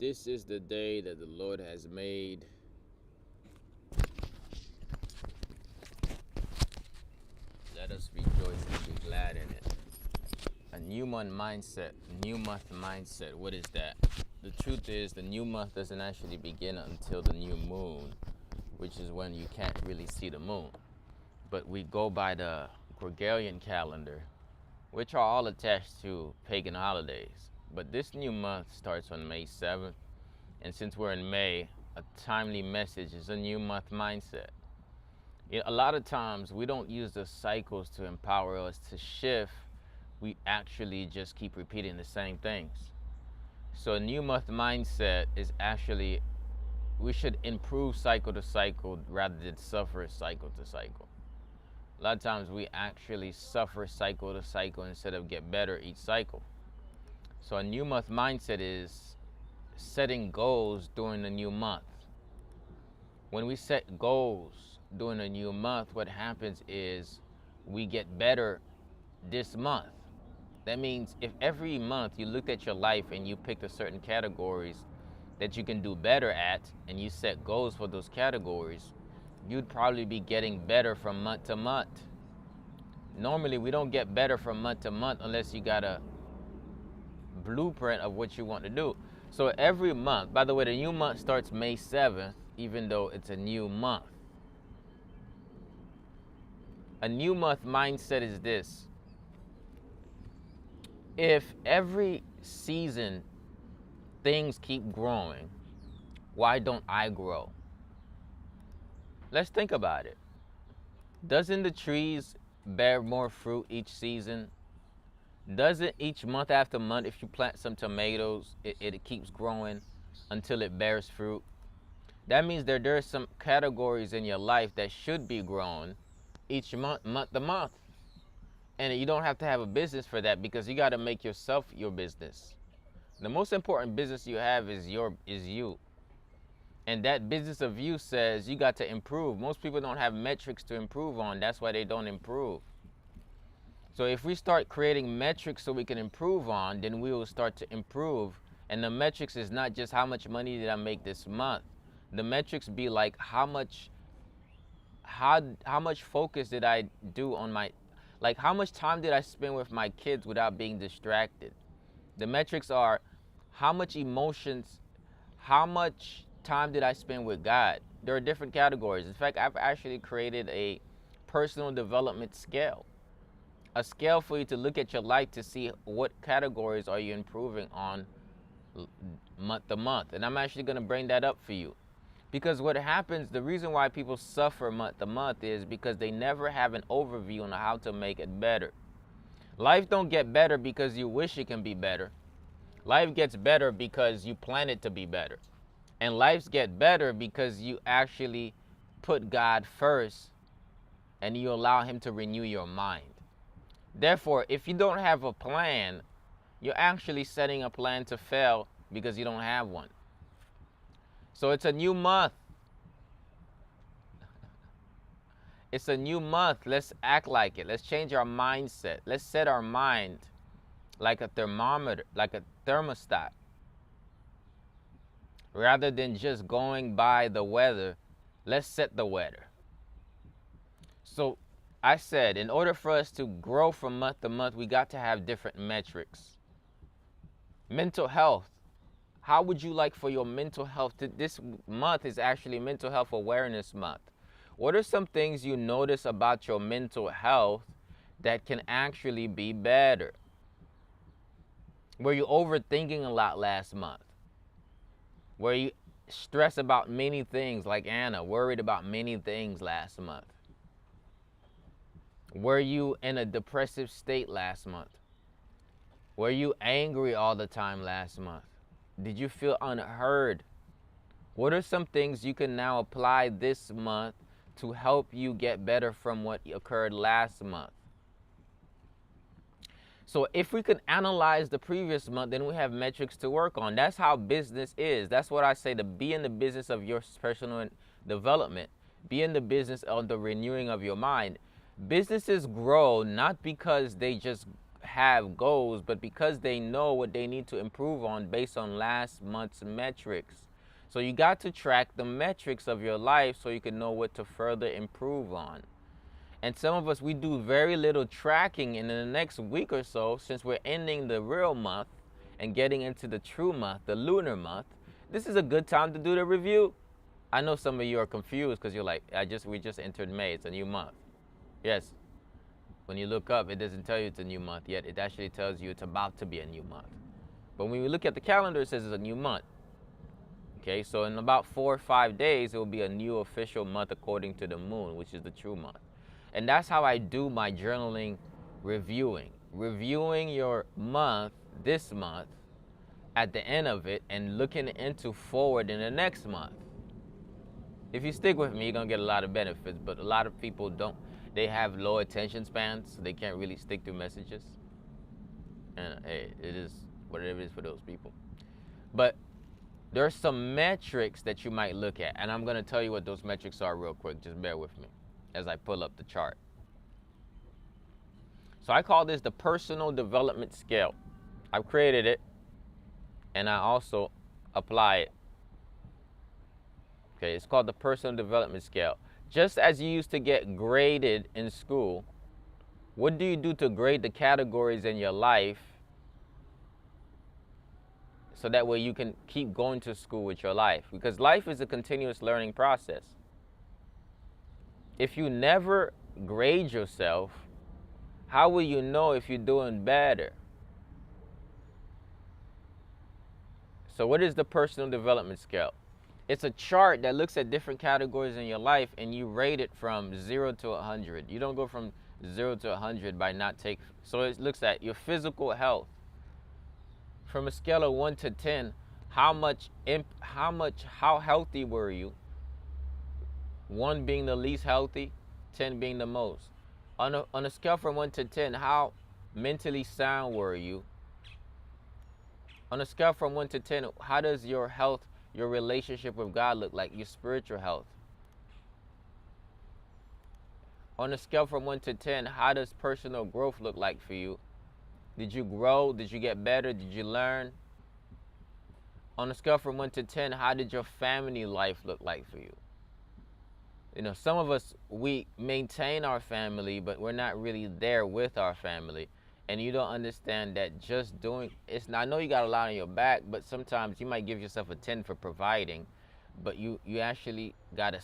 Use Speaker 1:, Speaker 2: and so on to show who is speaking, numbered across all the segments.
Speaker 1: This is the day that the Lord has made. Let us rejoice and be glad in it. A new month mindset, new month mindset. What is that? The truth is, the new month doesn't actually begin until the new moon, which is when you can't really see the moon. But we go by the Gregorian calendar, which are all attached to pagan holidays. But this new month starts on May 7th. And since we're in May, a timely message is a new month mindset. A lot of times we don't use the cycles to empower us to shift. We actually just keep repeating the same things. So a new month mindset is actually, we should improve cycle to cycle rather than suffer cycle to cycle. A lot of times we actually suffer cycle to cycle instead of get better each cycle. So a new month mindset is setting goals during the new month. When we set goals during a new month, what happens is we get better this month. That means if every month you looked at your life and you picked a certain categories that you can do better at, and you set goals for those categories, you'd probably be getting better from month to month. Normally we don't get better from month to month unless you got a blueprint of what you want to do. So every month, by the way, the new month starts May 7th, even though it's a new month. A new month mindset is this. If every season things keep growing, why don't I grow? Let's think about it. Doesn't the trees bear more fruit each season? Doesn't each month after month, if you plant some tomatoes, it keeps growing until it bears fruit? That means there are some categories in your life that should be grown each month to month. And you don't have to have a business for that, because you got to make yourself your business. The most important business you have is you. And that business of you says you got to improve. Most people don't have metrics to improve on. That's why they don't improve. So if we start creating metrics so we can improve on, then we will start to improve. And the metrics is not just how much money did I make this month. The metrics be like how much focus did I do on my, like how much time did I spend with my kids without being distracted. The metrics are how much emotions, how much time did I spend with God. There are different categories. In fact, I've actually created a personal development scale. A scale for you to look at your life to see what categories are you improving on month to month. And I'm actually going to bring that up for you. Because what happens, the reason why people suffer month to month is because they never have an overview on how to make it better. Life don't get better because you wish it can be better. Life gets better because you plan it to be better. And lives get better because you actually put God first and you allow him to renew your mind. Therefore, if you don't have a plan, you're actually setting a plan to fail because you don't have one. So it's a new month. It's a new month. Let's act like it. Let's change our mindset. Let's set our mind like a thermometer, like a thermostat. Rather than just going by the weather, let's set the weather. So I said, in order for us to grow from month to month, we got to have different metrics. Mental health. How would you like for your mental health to, this month is actually Mental Health Awareness Month. What are some things you notice about your mental health that can actually be better? Were you overthinking a lot last month? Were you stressed about many things like Anna, worried about many things last month? Were you in a depressive state last month? Were you angry all the time last month? Did you feel unheard? What are some things you can now apply this month to help you get better from what occurred last month? So if we can analyze the previous month, then we have metrics to work on. That's how business is. That's what I say, to be in the business of your personal development. Be in the business of the renewing of your mind. Businesses grow not because they just have goals, but because they know what they need to improve on based on last month's metrics. So you got to track the metrics of your life so you can know what to further improve on. And some of us, we do very little tracking, and in the next week or so, since we're ending the real month and getting into the true month, the lunar month, this is a good time to do the review. I know some of you are confused because you're like, we just entered May, it's a new month. Yes, when you look up, it doesn't tell you it's a new month yet. It actually tells you it's about to be a new month. But when you look at the calendar, it says it's a new month. Okay, so in about 4 or 5 days, it will be a new official month according to the moon, which is the true month. And that's how I do my journaling reviewing your month, this month, at the end of it, and looking into forward in the next month. If you stick with me, you're gonna get a lot of benefits, but a lot of people don't. They have low attention spans, so they can't really stick to messages. And hey, it is whatever it is for those people. But there's some metrics that you might look at, and I'm gonna tell you what those metrics are real quick. Just bear with me as I pull up the chart. So I call this the personal development scale. I've created it, and I also apply it. Okay, it's called the personal development scale. Just as you used to get graded in school, what do you do to grade the categories in your life so that way you can keep going to school with your life? Because life is a continuous learning process. If you never grade yourself, how will you know if you're doing better? So what is the personal development scale? It's a chart that looks at different categories in your life, and you rate it from 0 to 100. You don't go from 0 to 100 by not taking. So it looks at your physical health. From a scale of 1 to 10, how healthy were you? 1 being the least healthy, 10 being the most. On a scale from 1 to 10, how mentally sound were you? On a scale from 1 to 10, how does your health, your relationship with God look like, your spiritual health? On a scale from 1 to 10, how does personal growth look like for you? Did you grow? Did you get better? Did you learn? On a scale from 1 to 10, how did your family life look like for you? You know, some of us, we maintain our family, but we're not really there with our family. And you don't understand that just doing, I know you got a lot on your back, but sometimes you might give yourself a 10 for providing, but you actually got a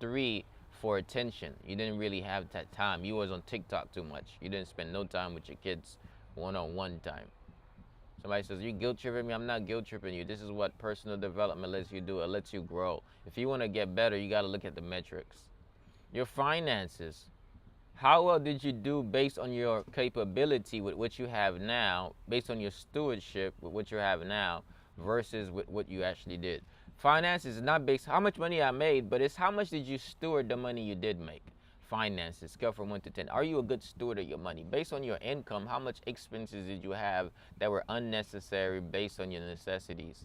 Speaker 1: 3 for attention. You didn't really have that time. You was on TikTok too much. You didn't spend no time with your kids one-on-one time. Somebody says, you guilt tripping me? I'm not guilt tripping you. This is what personal development lets you do. It lets you grow. If you want to get better, you got to look at the metrics. Your finances. How well did you do based on your capability with what you have now, based on your stewardship with what you have now versus with what you actually did? Finances is not based how much money I made, but it's how much did you steward the money you did make. Finances, scale from 1 to 10. Are you a good steward of your money? Based on your income, how much expenses did you have that were unnecessary based on your necessities?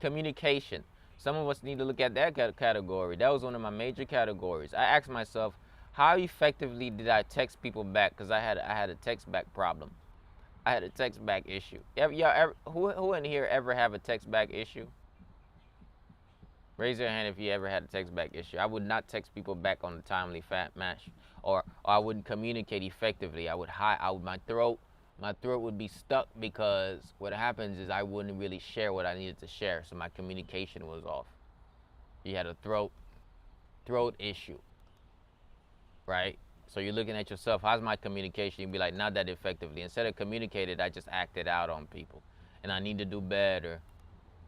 Speaker 1: Communication. Some of us need to look at that category. That was one of my major categories. I asked myself, how effectively did I text people back? Because I had a text back problem. I had a text back issue. Who in here ever have a text back issue? Raise your hand if you ever had a text back issue. I would not text people back on a timely match, or I wouldn't communicate effectively. My throat would be stuck because what happens is I wouldn't really share what I needed to share, so my communication was off. You had a throat issue, right? So you're looking at yourself, how's my communication? You'd be like, not that effectively. Instead of communicated, I just acted out on people, and I need to do better.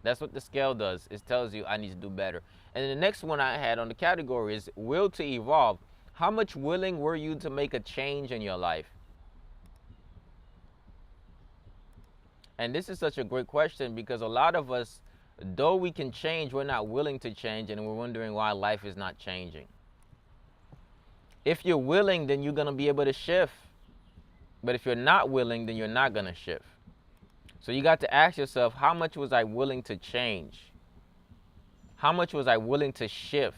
Speaker 1: That's what the scale does. It tells you I need to do better. And the next one I had on the category is will to evolve. How much willing were you to make a change in your life? And this is such a great question because a lot of us, though we can change, we're not willing to change, and we're wondering why life is not changing. If you're willing, then you're going to be able to shift. But if you're not willing, then you're not going to shift. So you got to ask yourself, how much was I willing to change? How much was I willing to shift?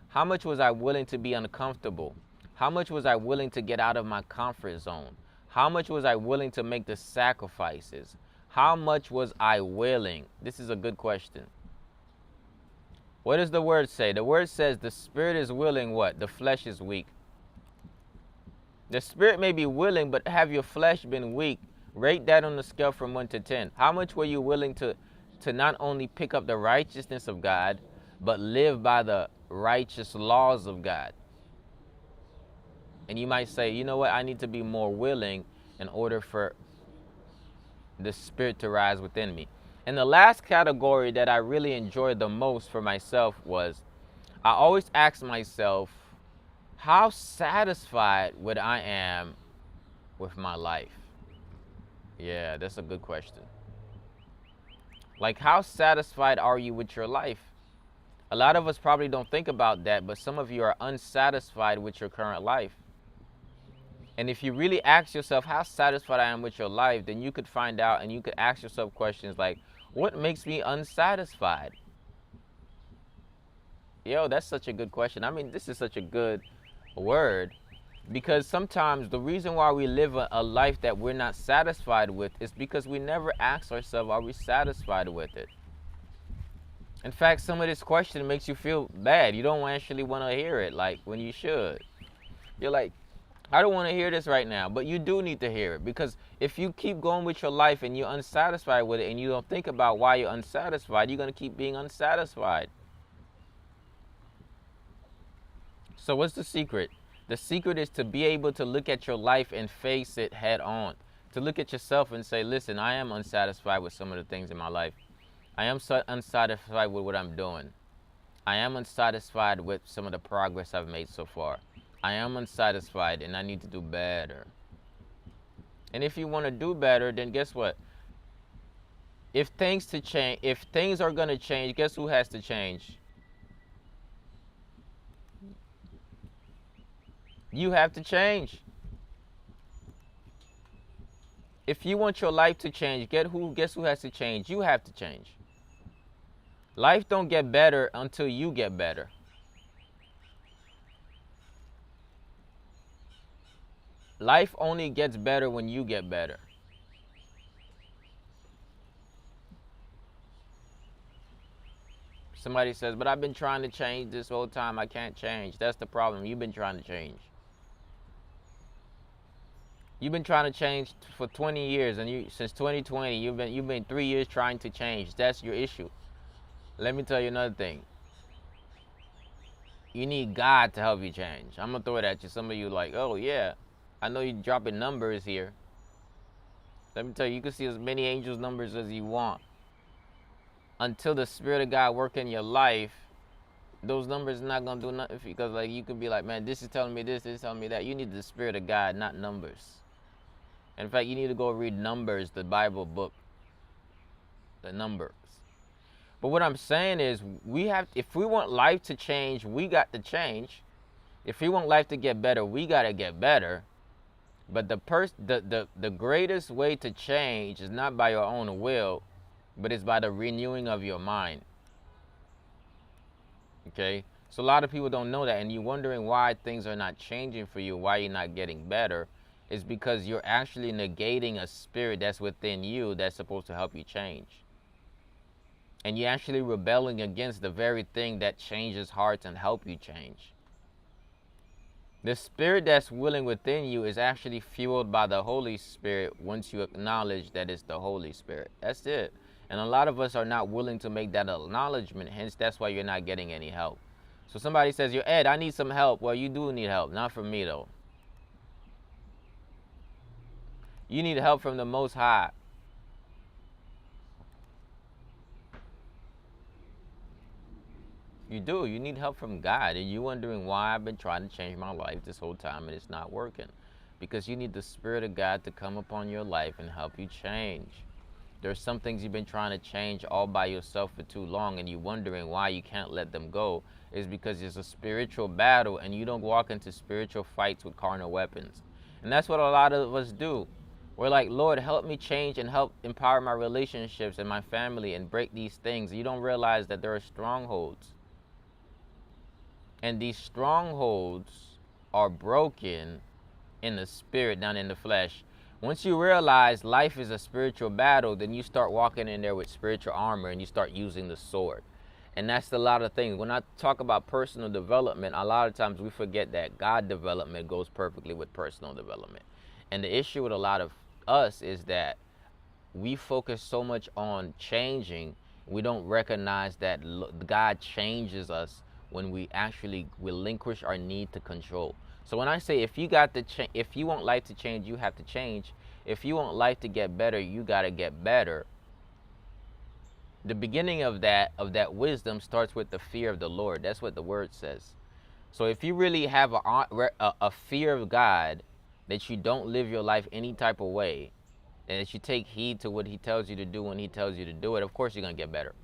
Speaker 1: How much was I willing to be uncomfortable? How much was I willing to get out of my comfort zone? How much was I willing to make the sacrifices? How much was I willing? This is a good question. What does the word say? The word says the spirit is willing, what? The flesh is weak. The spirit may be willing, but have your flesh been weak? Rate that on the scale from 1 to 10. How much were you willing to not only pick up the righteousness of God, but live by the righteous laws of God? And you might say, you know what? I need to be more willing in order for the spirit to rise within me. And the last category that I really enjoyed the most for myself was, I always ask myself, how satisfied would I am with my life? Yeah, that's a good question. Like, how satisfied are you with your life? A lot of us probably don't think about that, but some of you are unsatisfied with your current life. And if you really ask yourself how satisfied I am with your life, then you could find out, and you could ask yourself questions like, what makes me unsatisfied? Yo, that's such a good question. I mean, this is such a good word, because sometimes the reason why we live a life that we're not satisfied with is because we never ask ourselves, are we satisfied with it? In fact, some of this question makes you feel bad. You don't actually want to hear it, like, when you should. You're like, I don't want to hear this right now, but you do need to hear it, because if you keep going with your life and you're unsatisfied with it and you don't think about why you're unsatisfied, you're going to keep being unsatisfied. So what's the secret? The secret is to be able to look at your life and face it head on. To look at yourself and say, listen, I am unsatisfied with some of the things in my life. I am unsatisfied with what I'm doing. I am unsatisfied with some of the progress I've made so far. I am unsatisfied and I need to do better. And if you want to do better, then guess what? If things are going to change, guess who has to change? You have to change. If you want your life to change, guess who has to change? You have to change. Life don't get better until you get better. Life only gets better when you get better. Somebody says, but I've been trying to change this whole time. I can't change. That's the problem. You've been trying to change. You've been trying to change for 20 years, and since 2020, you've been 3 years trying to change. That's your issue. Let me tell you another thing. You need God to help you change. I'm gonna throw it at you. Some of you like, oh yeah, I know you're dropping numbers here. Let me tell you, you can see as many angels' numbers as you want. Until the Spirit of God work in your life, those numbers are not gonna do nothing for you. Because like, you could be like, man, this is telling me this is telling me that. You need the Spirit of God, not numbers. In fact, you need to go read Numbers, the Bible book. The numbers. But what I'm saying is, if we want life to change, we got to change. If we want life to get better, we got to get better. But the greatest way to change is not by your own will, but it's by the renewing of your mind. Okay? So a lot of people don't know that, and you're wondering why things are not changing for you, why you're not getting better. Is because you're actually negating a spirit that's within you that's supposed to help you change. And you're actually rebelling against the very thing that changes hearts and help you change. The spirit that's willing within you is actually fueled by the Holy Spirit once you acknowledge that it's the Holy Spirit. That's it. And a lot of us are not willing to make that acknowledgement, hence that's why you're not getting any help. So somebody says, yo, Ed, I need some help. Well, you do need help, not from me though. You need help from the Most High. You do. You need help from God. And you're wondering why I've been trying to change my life this whole time and it's not working. Because you need the Spirit of God to come upon your life and help you change. There's some things you've been trying to change all by yourself for too long, and you're wondering why you can't let them go. Is because it's a spiritual battle and you don't walk into spiritual fights with carnal weapons. And that's what a lot of us do. We're like, Lord, help me change and help empower my relationships and my family and break these things. You don't realize that there are strongholds. And these strongholds are broken in the spirit, not in the flesh. Once you realize life is a spiritual battle, then you start walking in there with spiritual armor and you start using the sword. And that's a lot of things. When I talk about personal development, a lot of times we forget that God development goes perfectly with personal development. And the issue with a lot of us is that we focus so much on changing, we don't recognize that God changes us when we actually relinquish our need to control. So when I say if you if you want life to change, you have to change. If you want life to get better, you got to get better. The beginning of that wisdom starts with the fear of the Lord. That's what the word says. So if you really have a fear of God, that you don't live your life any type of way, and that you take heed to what he tells you to do when he tells you to do it, of course you're going to get better.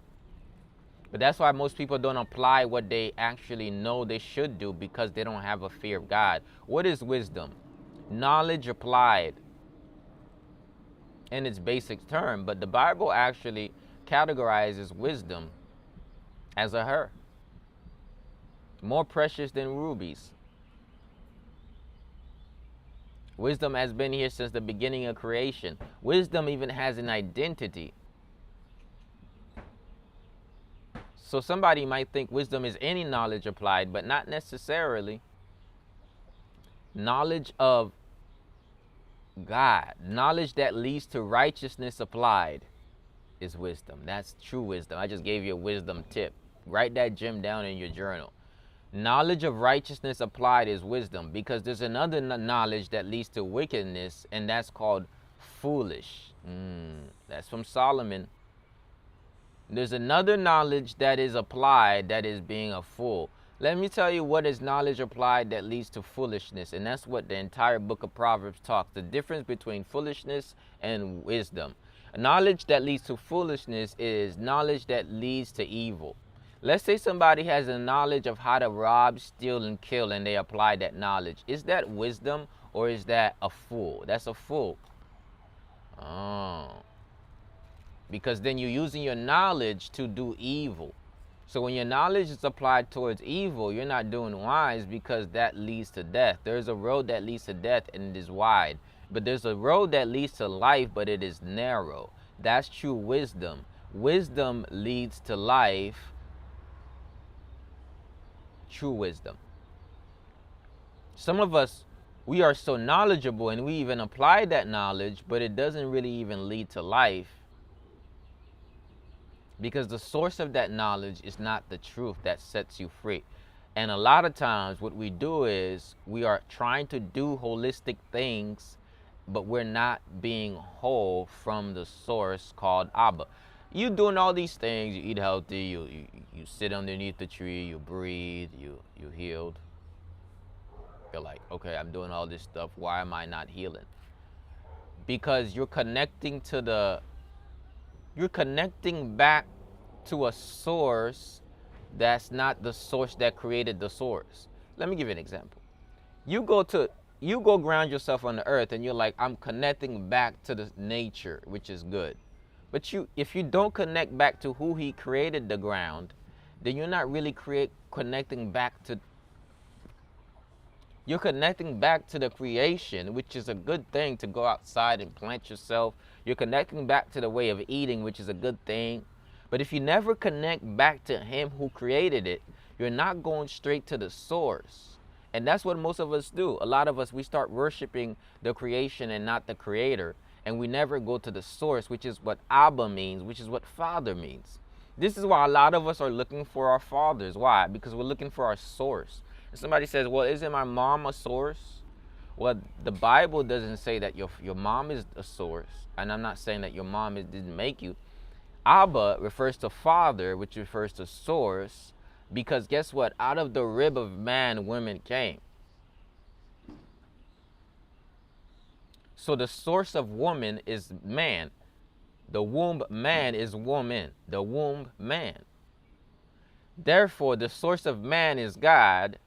Speaker 1: But that's why most people don't apply what they actually know they should do, because they don't have a fear of God. What is wisdom? Knowledge applied in its basic term, but the Bible actually categorizes wisdom as a her, more precious than rubies. Wisdom has been here since the beginning of creation. Wisdom even has an identity. So somebody might think wisdom is any knowledge applied, but not necessarily. Knowledge of God, knowledge that leads to righteousness applied, is wisdom. That's true wisdom. I just gave you a wisdom tip. Write that gem down in your journal. Knowledge of righteousness applied is wisdom, because there's another knowledge that leads to wickedness, and that's called foolish. That's from Solomon. There's another knowledge that is applied that is being a fool. Let me tell you what is knowledge applied that leads to foolishness, and that's what the entire book of Proverbs talks. The difference between foolishness and wisdom. Knowledge that leads to foolishness is knowledge that leads to evil. Let's say somebody has a knowledge of how to rob, steal, and kill, and they apply that knowledge. Is that wisdom, or is that a fool? That's a fool. Oh. Because then you're using your knowledge to do evil. So when your knowledge is applied towards evil, you're not doing wise, because that leads to death. There's a road that leads to death, and it is wide. But there's a road that leads to life, but it is narrow. That's true wisdom. Wisdom leads to life. True wisdom. Some of us, we are so knowledgeable and we even apply that knowledge, but it doesn't really even lead to life, because the source of that knowledge is not the truth that sets you free. And a lot of times what we do is we are trying to do holistic things, but we're not being whole from the source called Abba. You doing all these things, you eat healthy, you sit underneath the tree, you breathe, you healed. You're like, okay, I'm doing all this stuff. Why am I not healing? Because you're connecting back to a source that's not the source that created the source. Let me give you an example. You go ground yourself on the earth, and you're like, I'm connecting back to the nature, which is good. But if you don't connect back to who he created the ground, then you're not really connecting back to. You're connecting back to the creation, which is a good thing, to go outside and plant yourself. You're connecting back to the way of eating, which is a good thing. But if you never connect back to him who created it, you're not going straight to the source. And that's what most of us do. A lot of us, we start worshiping the creation and not the creator. And we never go to the source, which is what Abba means, which is what Father means. This is why a lot of us are looking for our fathers. Why? Because we're looking for our source. And somebody says, well, isn't my mom a source? Well, the Bible doesn't say that your mom is a source. And I'm not saying that your mom didn't make you. Abba refers to father, which refers to source. Because guess what? Out of the rib of man, women came. So the source of woman is man. The womb man is woman. The womb man. Therefore, the source of man is God.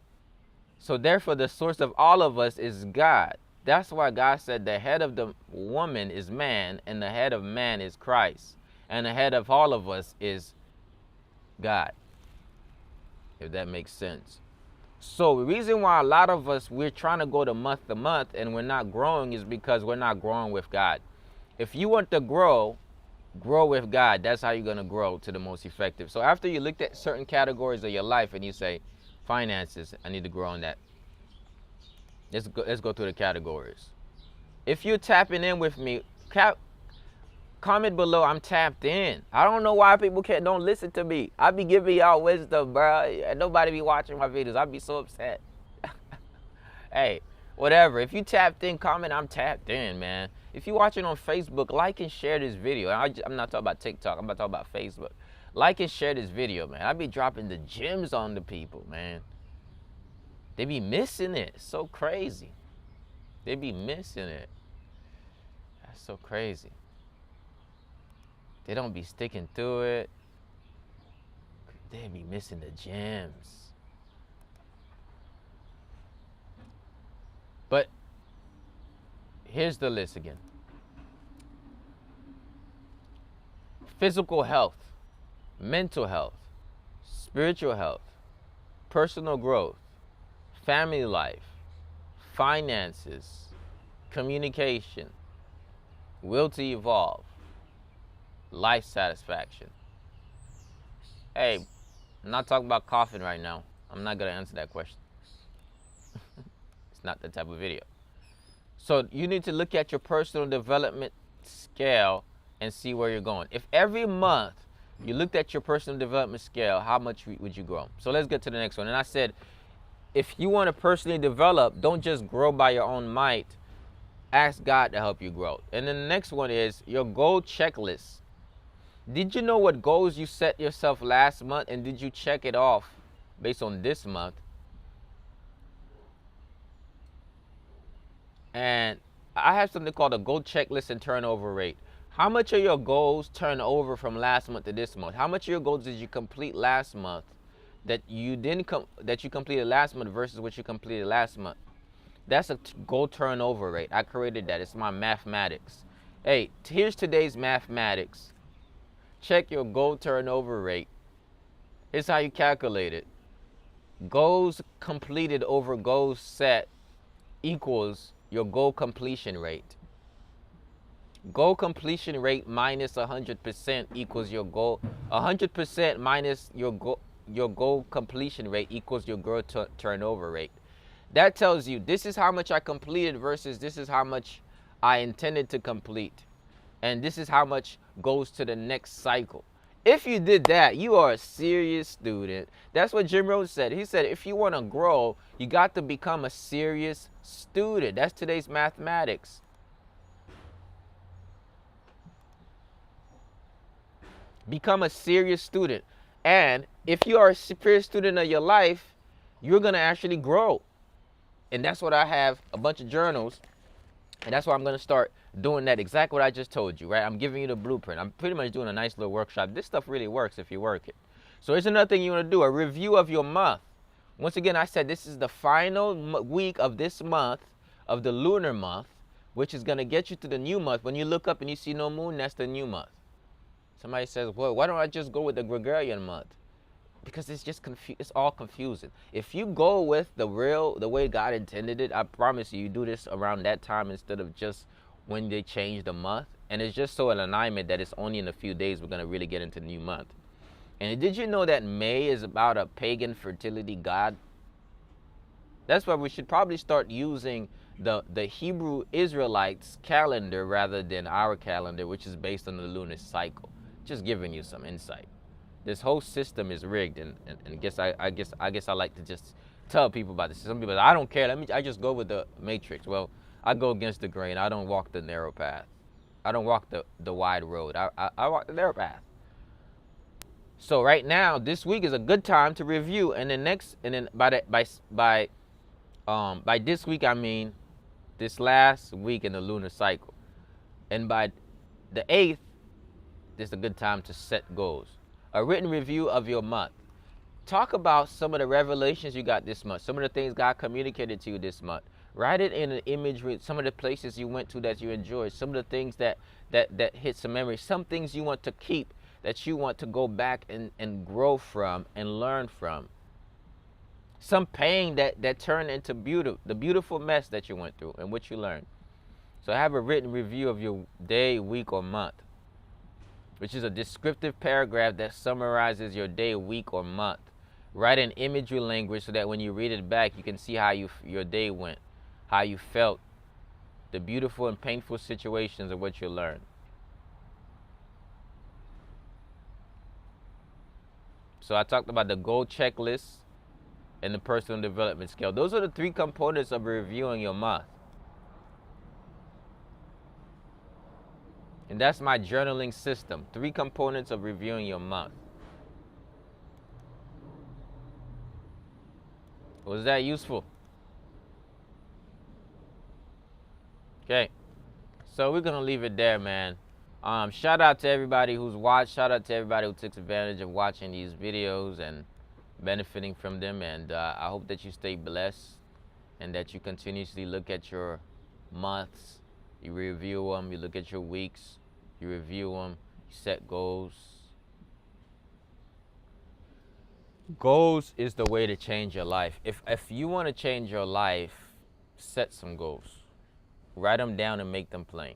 Speaker 1: So therefore, the source of all of us is God. That's why God said the head of the woman is man, and the head of man is Christ. And the head of all of us is God. If that makes sense. So the reason why a lot of us, we're trying to go to month and we're not growing is because we're not growing with God. If you want to grow with God. That's how you're going to grow to the most effective. So after you looked at certain categories of your life and you say, finances, I need to grow on that. Let's go through the categories. If you're tapping in with me, comment below, I'm tapped in. I don't know why people don't listen to me. I be giving y'all wisdom, bro, and nobody be watching my videos. I be so upset. Hey, whatever. If you tapped in, comment, I'm tapped in, man. If you're watching on Facebook, like and share this video. I'm not talking about TikTok. I'm about to talk about Facebook. Like and share this video, man. I be dropping the gems on the people, man. They be missing it. It's so crazy. They be missing it. That's so crazy. They don't be sticking to it. They be missing the gems. But here's the list again. Physical health, mental health, spiritual health, personal growth, family life, finances, communication, will to evolve, life satisfaction. Hey, I'm not talking about coughing right now. I'm not going to answer that question. It's not the type of video. So you need to look at your personal development scale and see where you're going. If every month you looked at your personal development scale, how much would you grow? So let's get to the next one. And I said, if you want to personally develop, don't just grow by your own might. Ask God to help you grow. And then the next one is your goal checklist. Did you know what goals you set yourself last month, and did you check it off based on this month? And I have something called a goal checklist and turnover rate. How much of your goals turn over from last month to this month? How much of your goals did you complete last month that you completed last month versus what you completed last month? That's a goal turnover rate. I created that. It's my mathematics. Hey, here's today's mathematics. Check your goal turnover rate. Here's how you calculate it. Goals completed over goals set equals your goal completion rate. Goal completion rate minus 100% equals your goal. 100% minus your goal completion rate equals your goal turnover rate. That tells you this is how much I completed versus this is how much I intended to complete. And this is how much goes to the next cycle. If you did that, you are a serious student. That's what Jim Rohn said. He said, if you want to grow, you got to become a serious student. That's today's mathematics. Become a serious student. And if you are a serious student of your life, you're going to actually grow. And that's what I have, a bunch of journals. And that's why I'm going to start doing that, exactly what I just told you, right? I'm giving you the blueprint. I'm pretty much doing a nice little workshop. This stuff really works if you work it. So here's another thing you want to do, a review of your month. Once again, I said this is the final week of this month, of the lunar month, which is going to get you to the new month. When you look up and you see no moon, that's the new month. Somebody says, well, why don't I just go with the Gregorian month? Because it's just it's all confusing. If you go with the way God intended it, I promise you do this around that time instead of just when they change the month. And it's just so in alignment that it's only in a few days we're going to really get into the new month. And did you know that May is about a pagan fertility god? That's why we should probably start using the Hebrew Israelites calendar rather than our calendar, which is based on the lunar cycle. Just giving you some insight. This whole system is rigged, and I guess I like to just tell people about this. Some people say, I don't care. I just go with the matrix. Well, I go against the grain. I don't walk the narrow path. I don't walk the wide road. I walk the narrow path. So right now, this week is a good time to review, and then by this week I mean this last week in the lunar cycle, and by the 8th, this is a good time to set goals. A written review of your month. Talk about some of the revelations you got this month, some of the things God communicated to you this month. Write it in an image with some of the places you went to that you enjoyed, some of the things that hit some memory, some things you want to keep, that you want to go back and grow from and learn from. some pain that turned into the beautiful mess that you went through and what you learned. So have a written review of your day, week, or month, which is a descriptive paragraph that summarizes your day, week, or month. Write in imagery language so that when you read it back, you can see how your day went, how you felt, the beautiful and painful situations of what you learned. So I talked about the goal checklist and the personal development scale. Those are the 3 components of reviewing your month. And that's my journaling system. 3 components of reviewing your month. Was that useful? Okay. So we're going to leave it there, man. Shout out to everybody who's watched. Shout out to everybody who takes advantage of watching these videos and benefiting from them. And I hope that you stay blessed and that you continuously look at your months. You review them. You look at your weeks. You review them. You set goals. Goals is the way to change your life. If you want to change your life, set some goals. Write them down and make them plain.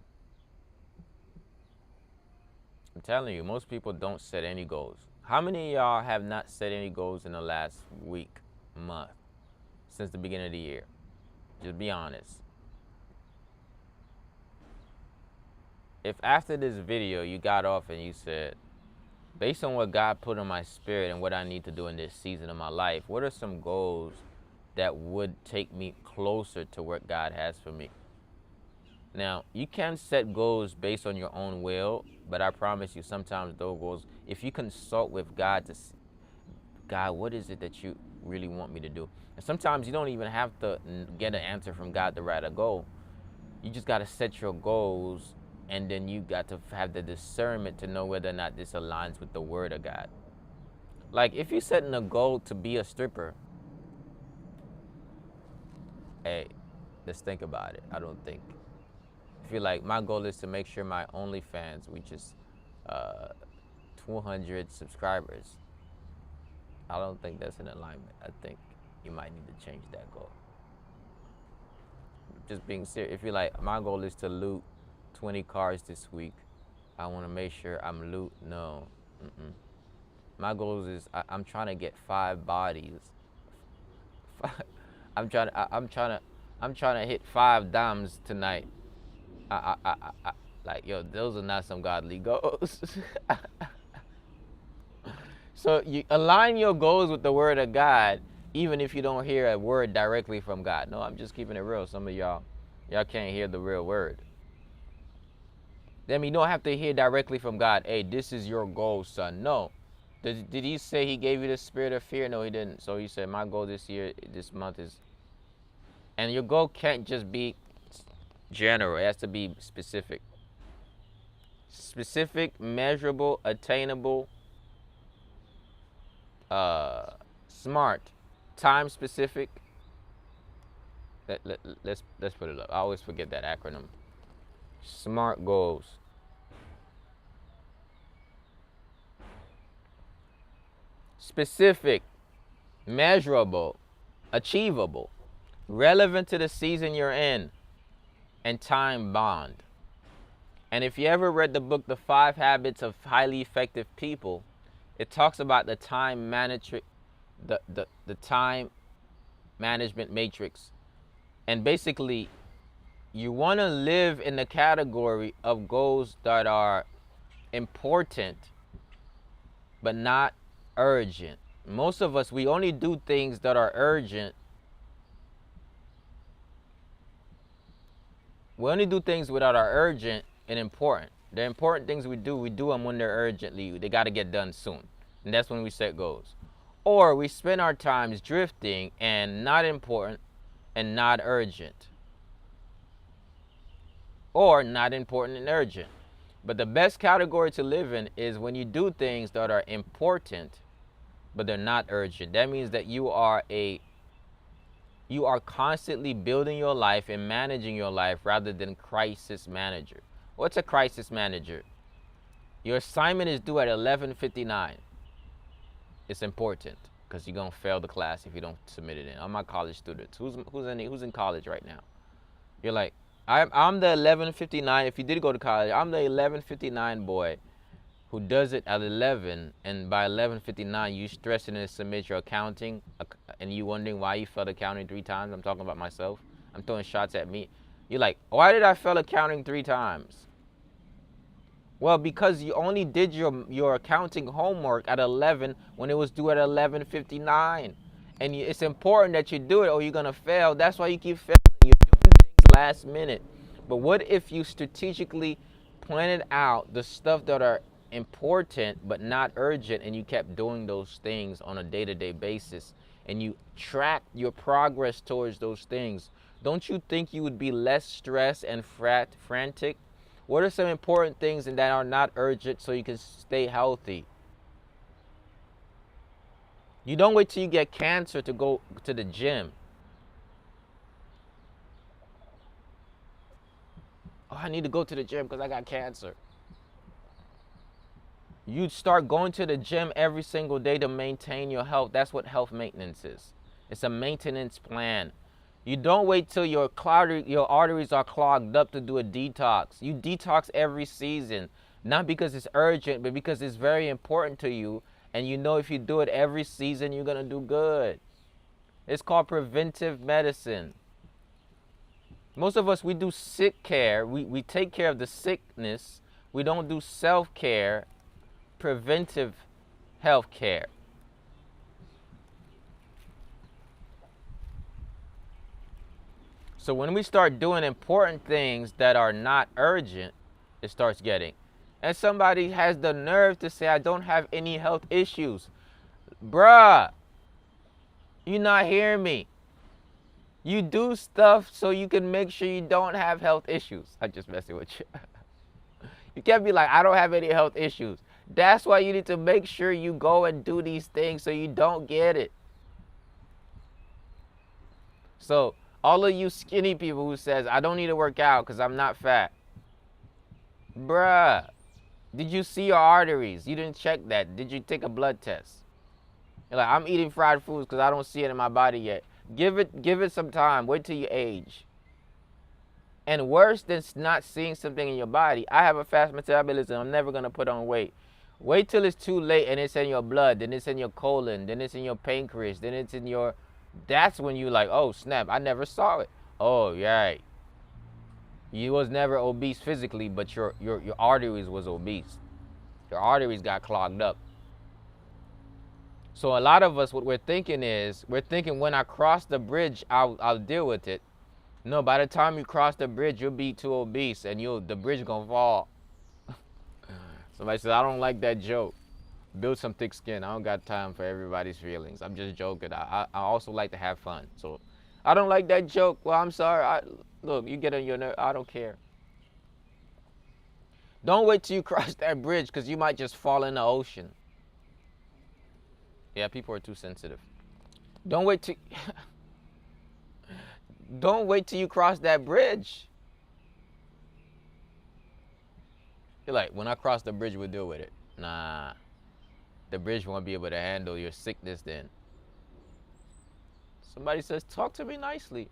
Speaker 1: I'm telling you, most people don't set any goals. How many of y'all have not set any goals in the last week, month, since the beginning of the year? Just be honest. If after this video you got off and you said, based on what God put in my spirit and what I need to do in this season of my life, what are some goals that would take me closer to what God has for me? Now, you can set goals based on your own will, but I promise you sometimes those goals, if you consult with God to see, God, what is it that you really want me to do? And sometimes you don't even have to get an answer from God to write a goal. You just got to set your goals, and then you got to have the discernment to know whether or not this aligns with the word of God. Like if you're setting a goal to be a stripper, hey, let's think about it. I don't think. If you're like, my goal is to make sure my OnlyFans reaches 200 subscribers, I don't think that's in alignment. I think you might need to change that goal. Just being serious. If you're like, my goal is to loot 20 cars this week, I want to make sure I'm loot. No. My goal is I'm trying to get 5 bodies. I'm trying to hit 5 dams tonight. Like, yo, those are not some godly goals. So you align your goals with the word of God, even if you don't hear a word directly from God. No, I'm just keeping it real. Some of y'all can't hear the real word. Then you don't have to hear directly from God, hey, this is your goal, son. No. Did he say he gave you the spirit of fear? No, he didn't. So he said, my goal this month is, and your goal can't just be general. It has to be specific. Specific, measurable, attainable, smart, time specific. Let's put it up. I always forget that acronym. SMART goals. Specific, measurable, achievable, relevant to the season you're in, and time bound. And if you ever read the book, The 5 Habits of Highly Effective People, it talks about the time the time management matrix. And basically, you want to live in the category of goals that are important, but not urgent. Most of us, we only do things that are urgent. We only do things that are urgent and important. The important things we do them when they're urgently. They got to get done soon. And that's when we set goals. Or we spend our times drifting and not important and not urgent. Or not important and urgent. But the best category to live in is when you do things that are important, but they're not urgent. That means that you are constantly building your life and managing your life rather than crisis manager. What's a crisis manager? Your assignment is due at 11:59. It's important. because you're gonna fail the class if you don't submit it in. All my college students, who's in college right now? You're like, I'm the 11:59. If you did go to college, I'm the 11:59 boy who does it at 11, and by 11:59 you stressing to submit your accounting, and you wondering why you failed accounting 3 times. I'm talking about myself. I'm throwing shots at me. You're like, why did I fail accounting 3 times? Well, because you only did your accounting homework at 11 when it was due at 11:59. And it's important that you do it or you're going to fail. That's why you keep failing. You're doing things last minute. But what if you strategically planted out the stuff that are important but not urgent, and you kept doing those things on a day-to-day basis, and you track your progress towards those things? Don't you think you would be less stressed and frantic? What are some important things that are not urgent so you can stay healthy? You don't wait till you get cancer to go to the gym. Oh, I need to go to the gym because I got cancer. You start going to the gym every single day to maintain your health. That's what health maintenance is. It's a maintenance plan. You don't wait till your arteries are clogged up to do a detox. You detox every season, not because it's urgent, but because it's very important to you. And you know if you do it every season, you're going to do good. It's called preventive medicine. Most of us, we do sick care. We take care of the sickness. We don't do self-care, preventive health care. So when we start doing important things that are not urgent, it starts getting. And somebody has the nerve to say, I don't have any health issues. Bruh, you not hearing me. You do stuff so you can make sure you don't have health issues. I'm just messing with you. You can't be like, I don't have any health issues. That's why you need to make sure you go and do these things so you don't get it. So all of you skinny people who says, I don't need to work out because I'm not fat. Bruh, did you see your arteries? You didn't check that. Did you take a blood test? You're like, I'm eating fried foods because I don't see it in my body yet. Give it some time. Wait till you age. And worse than not seeing something in your body, I have a fast metabolism. I'm never going to put on weight. Wait till it's too late and it's in your blood, then it's in your colon, then it's in your pancreas, then it's in your... That's when you like, oh, snap, I never saw it. Oh, yeah. You was never obese physically, but your arteries was obese. Your arteries got clogged up. So a lot of us, what we're thinking is, when I cross the bridge, I'll deal with it. No, by the time you cross the bridge, you'll be too obese and the bridge gonna fall. Somebody says, I don't like that joke. Build some thick skin. I don't got time for everybody's feelings. I'm just joking. I also like to have fun. So I don't like that joke. Well, I'm sorry. Look, you get on your nerve. I don't care. Don't wait till you cross that bridge because you might just fall in the ocean. Yeah, people are too sensitive. Don't wait till you cross that bridge. You're like, when I cross the bridge, we'll deal with it. Nah, the bridge won't be able to handle your sickness then. Somebody says, talk to me nicely.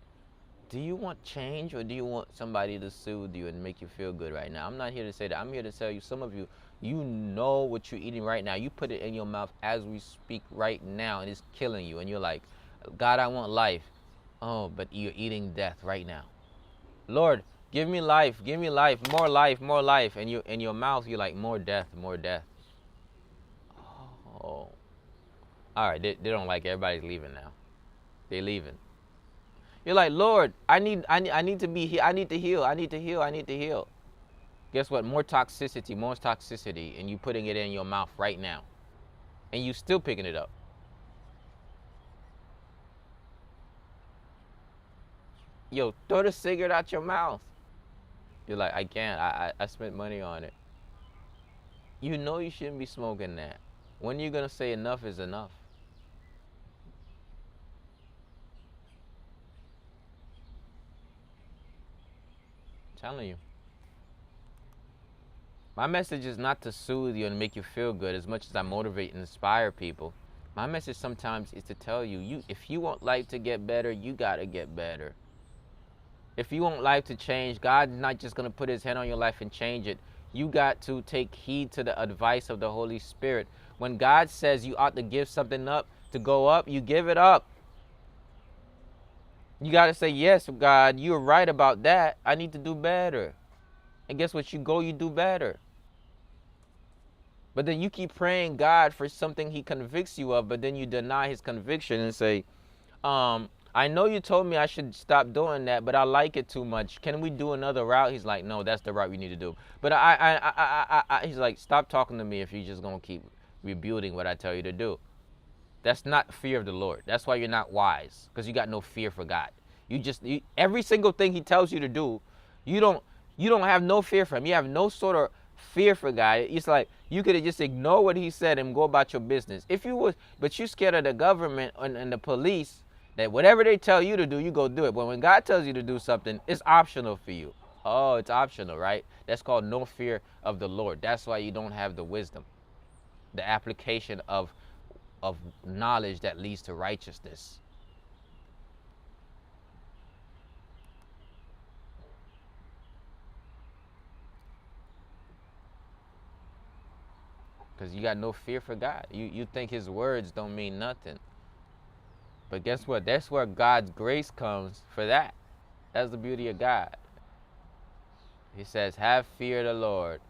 Speaker 1: Do you want change or do you want somebody to soothe you and make you feel good right now? I'm not here to say that. I'm here to tell you, some of you, you know what you're eating right now. You put it in your mouth as we speak right now and it's killing you. And you're like, God, I want life. Oh, but you're eating death right now. Lord, give me life, more life, more life. And in your mouth, you're like, more death, more death. Oh. All right, they don't like it. Everybody's leaving now. They're leaving. You're like, Lord, I need to be here. I need to heal. Guess what? More toxicity, and you putting it in your mouth right now. And you still picking it up. Yo, throw the cigarette out your mouth. You're like, I can't. I spent money on it. You know you shouldn't be smoking that. When are you going to say enough is enough? I'm telling you. My message is not to soothe you and make you feel good as much as I motivate and inspire people. My message sometimes is to tell you, if you want life to get better, you got to get better. If you want life to change, God's not just going to put his hand on your life and change it. You got to take heed to the advice of the Holy Spirit. When God says you ought to give something up to go up, you give it up. You got to say, yes, God, you're right about that. I need to do better. And guess what? You go, you do better. But then you keep praying God for something he convicts you of, but then you deny his conviction and say, I know you told me I should stop doing that, but I like it too much. Can we do another route? He's like, no, that's the route we need to do. But he's like, stop talking to me if you're just going to keep rebuilding what I tell you to do. That's not fear of the Lord. That's why you're not wise, because you got no fear for God. Every single thing he tells you to do, you don't have no fear for him. You have no sort of fear for God. It's like you could just ignore what he said and go about your business. But you scared of the government and the police, that whatever they tell you to do, you go do it. But when God tells you to do something, it's optional for you. Oh, it's optional, right? That's called no fear of the Lord. That's why you don't have the wisdom, the application of knowledge that leads to righteousness. Because you got no fear for God. You think his words don't mean nothing. But guess what? That's where God's grace comes for that. That's the beauty of God. He says, have fear of the Lord.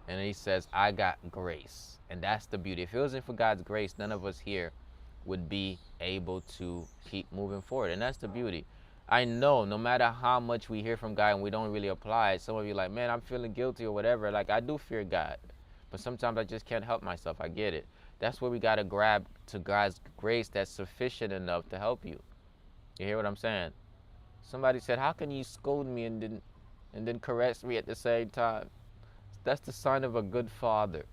Speaker 1: And he says, I got grace. And that's the beauty. If it wasn't for God's grace, none of us here would be able to keep moving forward. And that's the beauty. I know no matter how much we hear from God and we don't really apply it, some of you are like, man, I'm feeling guilty or whatever. Like, I do fear God. But sometimes I just can't help myself. I get it. That's where we got to grab to God's grace that's sufficient enough to help you. You hear what I'm saying? Somebody said, how can you scold me and then caress me at the same time? That's the sign of a good father.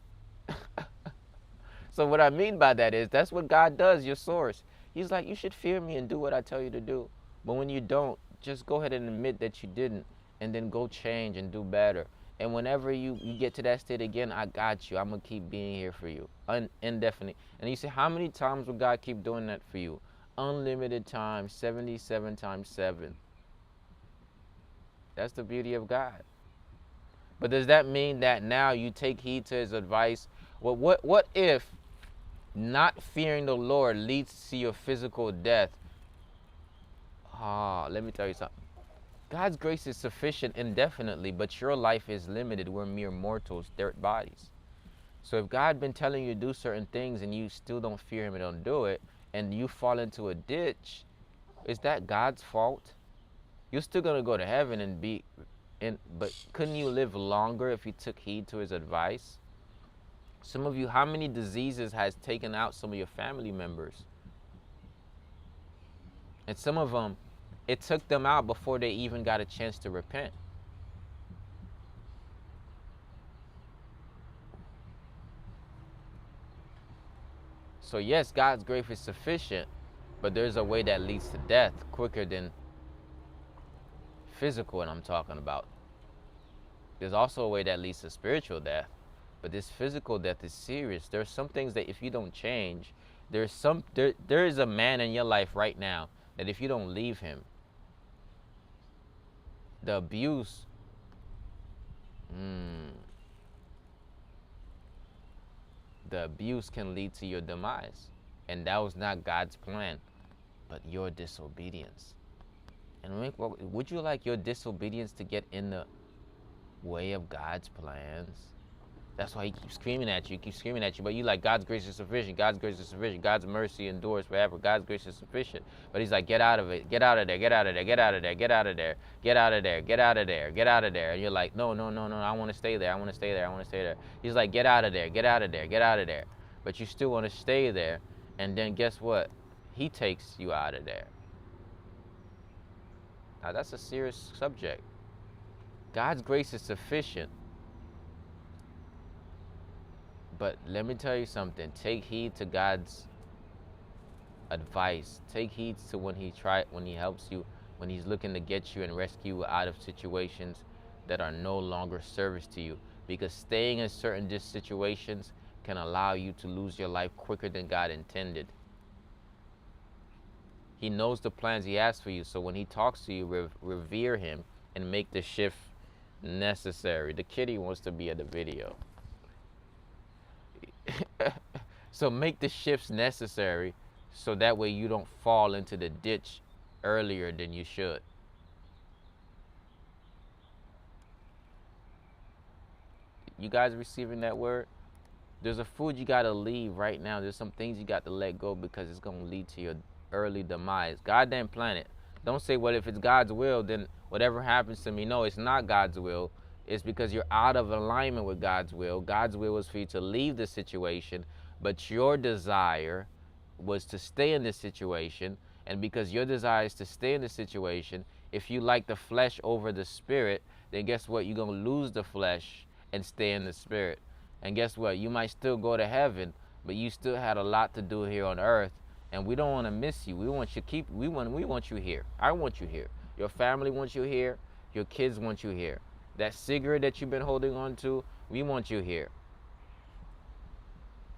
Speaker 1: So what I mean by that is, that's what God does, your source. He's like, you should fear me and do what I tell you to do. But when you don't, just go ahead and admit that you didn't, and then go change and do better. And whenever you get to that state again, I got you. I'm going to keep being here for you. Indefinitely. And you say, how many times will God keep doing that for you? Unlimited times, 77 times 7. That's the beauty of God. But does that mean that now you take heed to his advice? Well, what if not fearing the Lord leads to your physical death? Let me tell you something. God's grace is sufficient indefinitely, but your life is limited. We're mere mortals, dirt bodies. So if God been telling you to do certain things and you still don't fear him and don't do it, and you fall into a ditch, is that God's fault? You're still going to go to heaven and but couldn't you live longer if you took heed to his advice? Some of you, how many diseases has taken out some of your family members? And some of them, it took them out before they even got a chance to repent. So yes, God's grace is sufficient, but there's a way that leads to death quicker than physical, and I'm talking about. There's also a way that leads to spiritual death, but this physical death is serious. There's some things that if you don't change, there is a man in your life right now that if you don't leave him, the abuse, can lead to your demise. And that was not God's plan, but your disobedience. And would you like your disobedience to get in the way of God's plans? That's why he keeps screaming at you. But you like, God's grace is sufficient. God's grace is sufficient. God's mercy endures forever. God's grace is sufficient. But he's like, get out of it. Get out of there. Get out of there. Get out of there. Get out of there. Get out of there. Get out of there. Get out of there. And you're like, no. I want to stay there. I want to stay there. I want to stay there. He's like, get out of there. Get out of there. Get out of there. But you still want to stay there. And then guess what? He takes you out of there. Now that's a serious subject. God's grace is sufficient. But let me tell you something. Take heed to God's advice. Take heed to when he helps you, when he's looking to get you and rescue you out of situations that are no longer service to you. Because staying in certain situations can allow you to lose your life quicker than God intended. He knows the plans he has for you. So when he talks to you, revere him and make the shift necessary. The kitty wants to be at the video. So make the shifts necessary so that way you don't fall into the ditch earlier than you should. You guys receiving that word? There's a food you got to leave right now. There's some things you got to let go because it's going to lead to your early demise. God didn't plan it. Don't say, well, if it's God's will, then whatever happens to me. No, it's not God's will. It's because you're out of alignment with God's will. God's will was for you to leave the situation, but your desire was to stay in this situation. And because your desire is to stay in the situation, if you like the flesh over the spirit, then guess what? You're going to lose the flesh and stay in the spirit. And guess what? You might still go to heaven, but you still had a lot to do here on earth. And we don't want to miss you. We want you we want you here. I want you here. Your family wants you here. Your kids want you here. That cigarette that you've been holding on to, we want you here.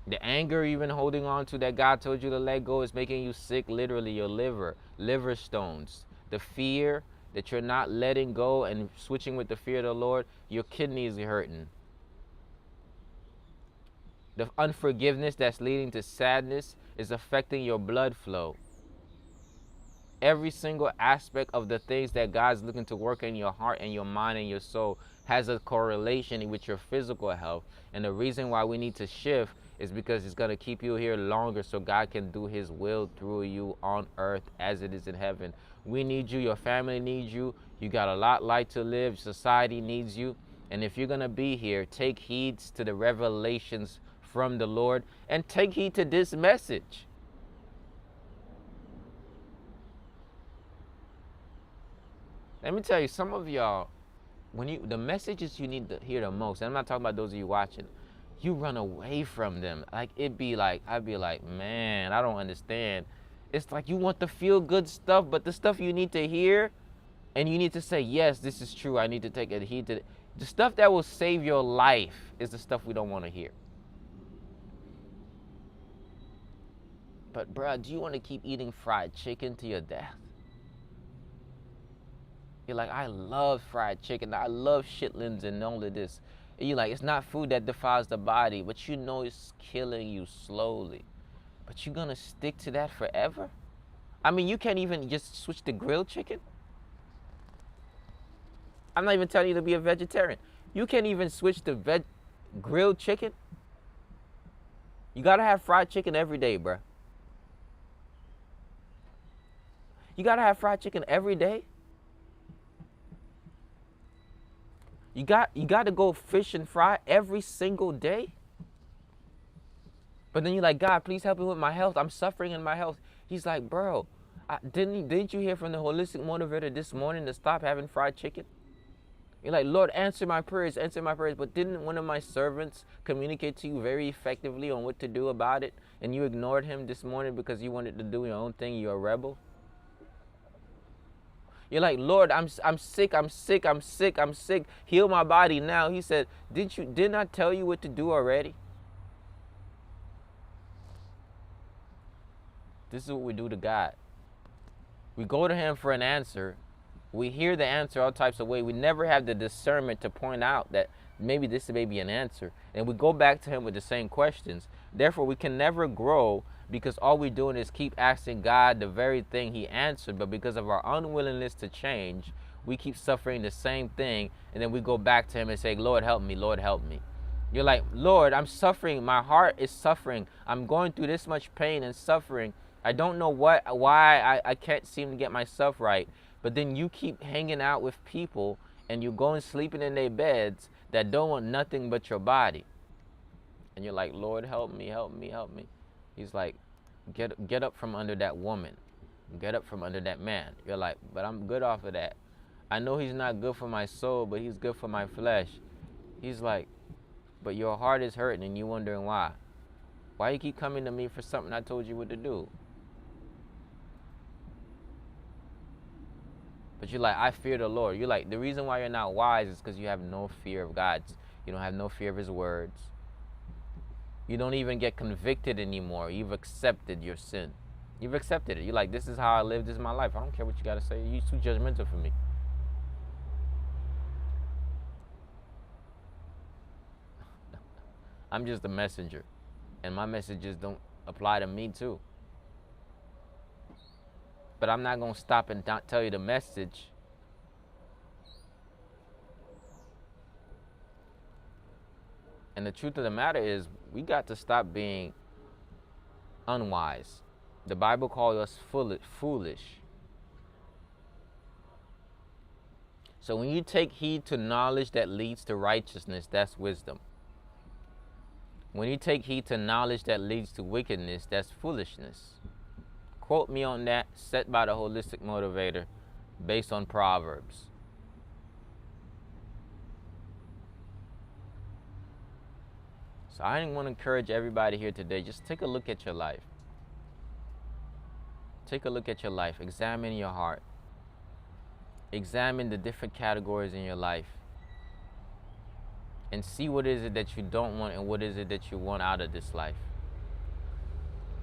Speaker 1: The anger you've been holding on to that God told you to let go is making you sick, literally, your liver stones. The fear that you're not letting go and switching with the fear of the Lord, your kidneys are hurting. The unforgiveness that's leading to sadness is affecting your blood flow. Every single aspect of the things that God's looking to work in your heart and your mind and your soul has a correlation with your physical health. And the reason why we need to shift is because it's going to keep you here longer so God can do his will through you on earth as it is in heaven. We need you. Your family needs you. You got a lot light to live. Society needs you. And if you're going to be here, take heed to the revelations from the Lord and take heed to this message. Let me tell you, some of y'all, the messages you need to hear the most, and I'm not talking about those of you watching, you run away from them. I'd be like, man, I don't understand. It's like you want the feel good stuff, but the stuff you need to hear, and you need to say, yes, this is true. I need to take heed to it. The stuff that will save your life is the stuff we don't want to hear. But bro, do you want to keep eating fried chicken to your death? You're like, I love fried chicken. I love chitlins and all of this. And you're like, it's not food that defiles the body, but you know it's killing you slowly. But you're going to stick to that forever? I mean, you can't even just switch to grilled chicken? I'm not even telling you to be a vegetarian. You can't even switch to grilled chicken? You got to have fried chicken every day, bro. You got to have fried chicken every day? You got to go fish and fry every single day? But then you're like, God, please help me with my health. I'm suffering in my health. He's like, bro, didn't you hear from the holistic motivator this morning to stop having fried chicken? You're like, Lord, answer my prayers. But didn't one of my servants communicate to you very effectively on what to do about it? And you ignored him this morning because you wanted to do your own thing. You're a rebel. You're like, Lord, I'm sick. Heal my body now. He said, didn't I tell you what to do already? This is what we do to God. We go to him for an answer. We hear the answer all types of ways. We never have the discernment to point out that maybe this may be an answer. And we go back to him with the same questions. Therefore, we can never grow because all we're doing is keep asking God the very thing he answered. But because of our unwillingness to change, we keep suffering the same thing. And then we go back to him and say, Lord, help me. Lord, help me. You're like, Lord, I'm suffering. My heart is suffering. I'm going through this much pain and suffering. I don't know why I can't seem to get myself right. But then you keep hanging out with people and you're going sleeping in their beds that don't want nothing but your body. And you're like, Lord, help me. He's like, get up from under that woman. Get up from under that man. You're like, but I'm good off of that. I know he's not good for my soul, but he's good for my flesh. He's like, but your heart is hurting and you're wondering why. Why you keep coming to me for something I told you what to do? But you're like, I fear the Lord. You're like, the reason why you're not wise is because you have no fear of God. You don't have no fear of his words. You don't even get convicted anymore. You've accepted your sin. You've accepted it. You're like, this is how I live, this is my life. I don't care what you got to say. You're too judgmental for me. I'm just a messenger, and my messages don't apply to me too. But I'm not going to stop and not tell you the message. And the truth of the matter is, we got to stop being unwise. The Bible calls us foolish. So when you take heed to knowledge that leads to righteousness, that's wisdom. When you take heed to knowledge that leads to wickedness, that's foolishness. Quote me on that, set by the Holistic Motivator, based on Proverbs. So I want to encourage everybody here today, just take a look at your life. Take a look at your life. Examine your heart. Examine the different categories in your life. And see what is it that you don't want and what is it that you want out of this life.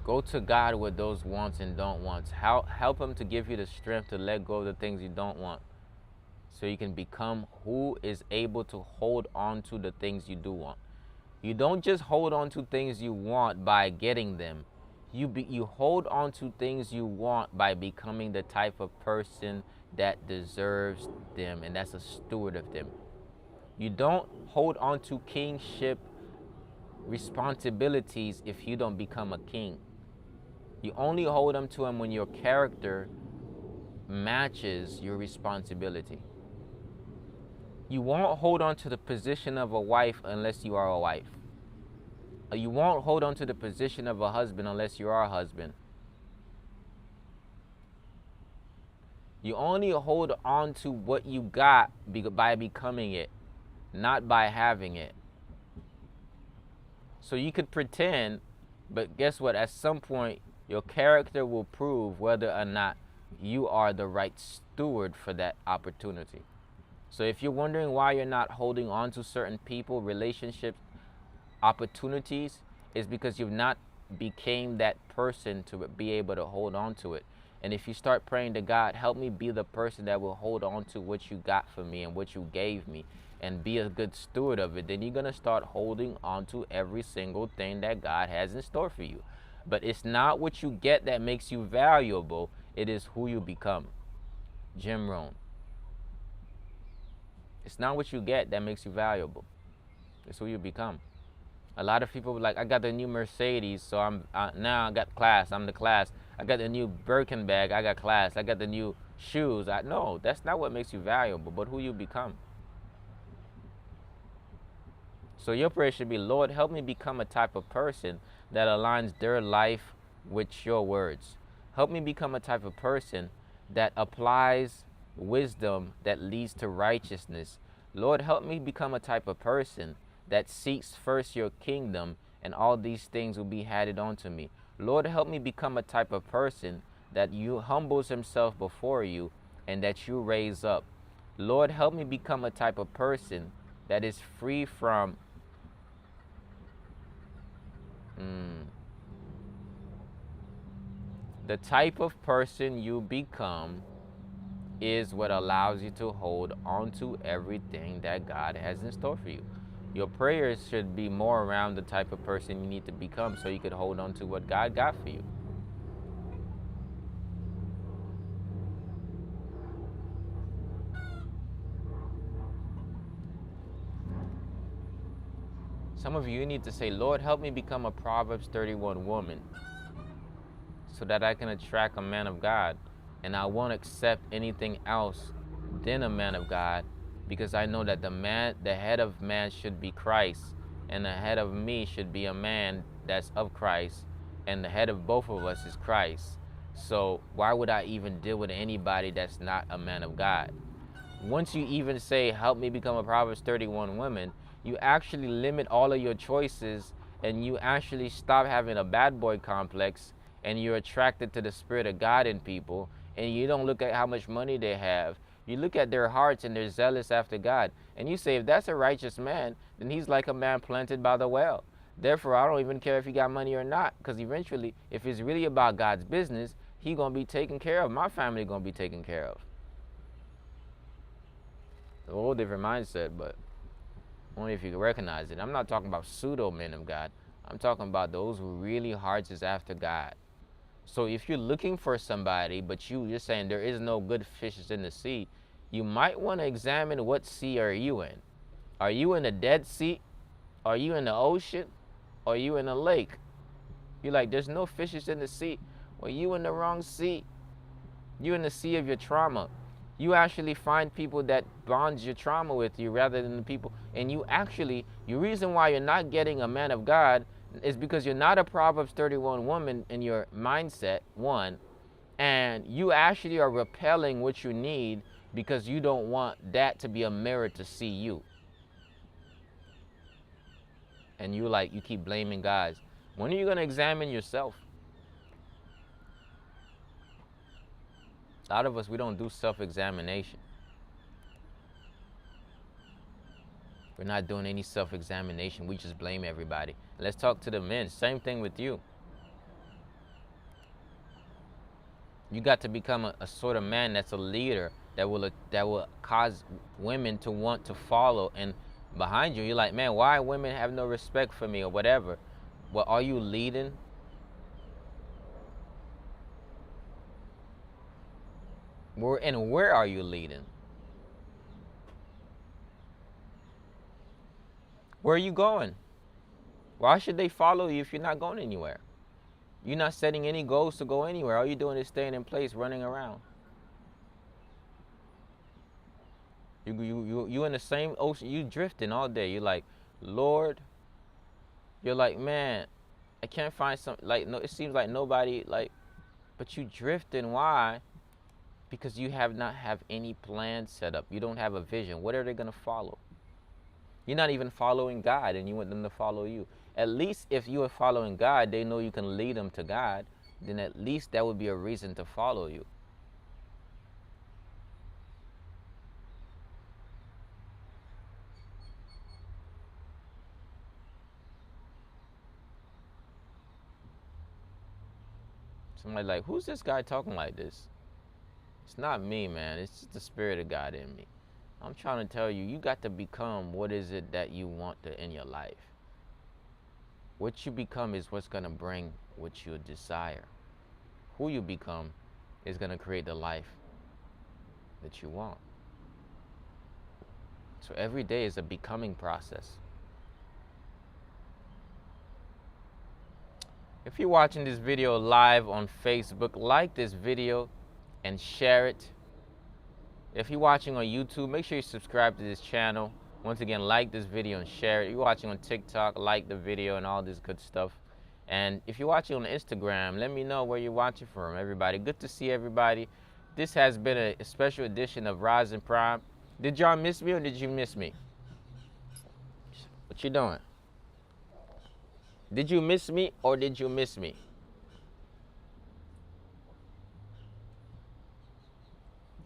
Speaker 1: Go to God with those wants and don't wants. Help Him to give you the strength to let go of the things you don't want, so you can become who is able to hold on to the things you do want. You don't just hold on to things you want by getting them. You hold on to things you want by becoming the type of person that deserves them, and that's a steward of them. You don't hold on to kingship responsibilities if you don't become a king. You only hold them to them when your character matches your responsibility. You won't hold on to the position of a wife unless you are a wife. You won't hold on to the position of a husband unless you are a husband. You only hold on to what you got by becoming it, not by having it. So you could pretend, but guess what? At some point, your character will prove whether or not you are the right steward for that opportunity. So if you're wondering why you're not holding on to certain people, relationships, opportunities, is because you've not became that person to be able to hold on to it. And if you start praying to God, help me be the person that will hold on to what you got for me and what you gave me, and be a good steward of it, then you're going to start holding on to every single thing that God has in store for you. But it's not what you get that makes you valuable. It is who you become. Jim Rohn. It's not what you get that makes you valuable. It's who you become. A lot of people were like, I got the new Mercedes, so now I got class. I'm the class. I got the new Birkin bag. I got class. I got the new shoes. No, that's not what makes you valuable, but who you become. So your prayer should be, Lord, help me become a type of person that aligns their life with your words. Help me become a type of person that applies wisdom that leads to righteousness. Lord, help me become a type of person that seeks first your kingdom, and all these things will be added onto me. Lord, help me become a type of person that you humbles himself before you and that you raise up. Lord, help me become a type of person that is free from the type of person you become is what allows you to hold on to everything that God has in store for you. Your prayers should be more around the type of person you need to become so you could hold on to what God got for you. Some of you need to say, Lord, help me become a Proverbs 31 woman so that I can attract a man of God, and I won't accept anything else than a man of God, because I know that the head of man should be Christ, and the head of me should be a man that's of Christ, and the head of both of us is Christ. So why would I even deal with anybody that's not a man of God? Once you even say, help me become a Proverbs 31 woman, you actually limit all of your choices, and you actually stop having a bad boy complex, and you're attracted to the Spirit of God in people, and you don't look at how much money they have. You look at their hearts, and they're zealous after God. And you say, if that's a righteous man, then he's like a man planted by the well. Therefore, I don't even care if he got money or not, because eventually, if it's really about God's business, he going to be taken care of. My family going to be taken care of. It's a whole different mindset, but only if you can recognize it. I'm not talking about pseudo men of God. I'm talking about those who really hearts is after God. So if you're looking for somebody, but you're saying there is no good fishes in the sea, you might want to examine what sea are you in. Are you in the Dead Sea? Are you in the ocean? Are you in a lake? You're like, there's no fishes in the sea. Well, you in the wrong sea. You in the sea of your trauma. You actually find people that bonds your trauma with you rather than the people. And you actually, the reason why you're not getting a man of God is because you're not a Proverbs 31 woman in your mindset, one, and you actually are repelling what you need because you don't want that to be a mirror to see you. And you keep blaming guys. When are you going to examine yourself? A lot of us, we don't do self-examination. We're not doing any self-examination. We just blame everybody. Let's talk to the men. Same thing with you. You got to become a sort of man that's a leader that will cause women to want to follow and behind you. You're like, man, why women have no respect for me or whatever? Well, are you leading? Where are you leading? Where are you going? Why should they follow you if you're not going anywhere? You're not setting any goals to go anywhere. All you're doing is staying in place, running around. You in the same ocean. You drifting all day. You're like, Lord. You're like, man, I can't find some. Like, no, it seems like nobody like. But you drifting. Why? Because you not have any plan set up. You don't have a vision. What are they gonna follow? You're not even following God, and you want them to follow you. At least if you are following God, they know you can lead them to God. Then at least that would be a reason to follow you. Somebody like, who's this guy talking like this? It's not me, man. It's just the Spirit of God in me. I'm trying to tell you, you got to become what is it that you want in your life. What you become is what's going to bring what you desire. Who you become is going to create the life that you want. So every day is a becoming process. If you're watching this video live on Facebook, like this video and share it. If you're watching on YouTube, make sure you subscribe to this channel. Once again, like this video and share it. If you're watching on TikTok, like the video and all this good stuff. And if you're watching on Instagram, let me know where you're watching from, everybody. Good to see everybody. This has been a special edition of Rise and Prime. Did y'all miss me or did you miss me? What you doing? Did you miss me or did you miss me?